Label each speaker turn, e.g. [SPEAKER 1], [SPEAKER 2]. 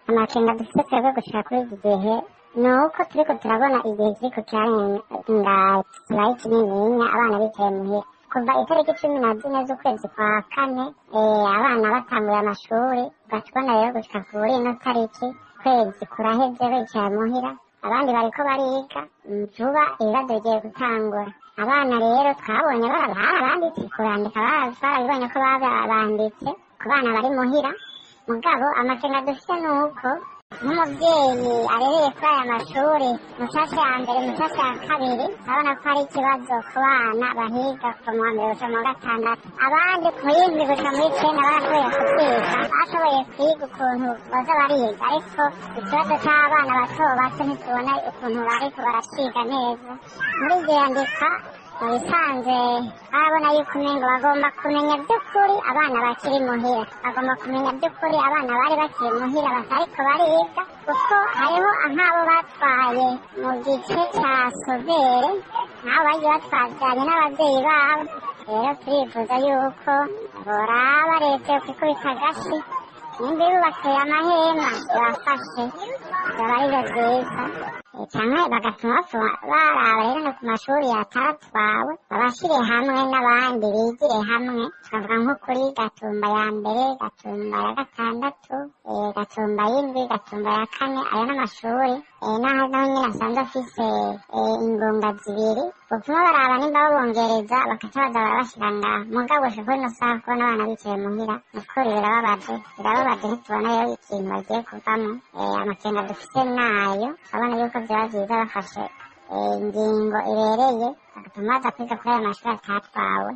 [SPEAKER 1] amakenga dufite twebwe gushika kuri iki gihe ni uko turiko turabona igihe kiriko kirarenga kibaye kinininya abana bicaye muhira kuva itariki 14 z'ukwezi kwa kane abana batanguye amashuri ugatubona rero gushika kuri ino tariki kwezi kuraheze bicaye muhira abandi bariko bariga vuba ibibazo bigiye gutangura abana rero twabonye barabanditse kurandika barabibonye ko babanditse ku bana bari muhira mugabo amakenga dufite ni uko nk'umuvyeyi arereye kuri aya mashuri mushasha ya mbere mushasha ya kabiri abona ko hari ikibazo ku bana bahiga kuva mu wa mbere guca mu wa gatandatu abandi ku yindwi guca muri icenda barashoboye kuvyiga bashoboye kwiga ukuntu baza bariga ariko ikibazo c'abana bato bato ntitubona ukuntu bariko barashiga neza muri iryo yandika mu bisanzwe barabona yuko umengo bagomba kumenya by'ukuri abana bakiri muhira bagomba kumenya by'ukuri abana bari bakiri muhira batariko bariga kuko hariho nk'abo batwaye mu gice ca sovere nk'abo bagiye batwajanye n'abavyeyi babo rero turifuza yuko boraba leta yokwikubita agashi nimba yubakiye amahema ibafashe vyoba arivyo vyiza canke bagatuma baraba rero no ku mashuri yatatwawe babashire hamwe n'abandi bigire hamwe tukavuga nko kuri Gatumba ya mbere Gatumba ya gatandatu Gatumba y'indwi Gatumba ya kane ayo n'amashuri naho nyene asanzwe afise ingunga zibiri botuma baraba nimba babongereza bakaca baza barabashira ngaho mugabo shiko ino saha kubona abana bicaye muhira nukuri birababaje ntitubona rero ikintu bagiye kuvamwo amakenga dufise nayo abana yuko vyoba vyiza bafashe ingingo ibereye bagatuma baza kwiga kuri ayo mashuri atatwawe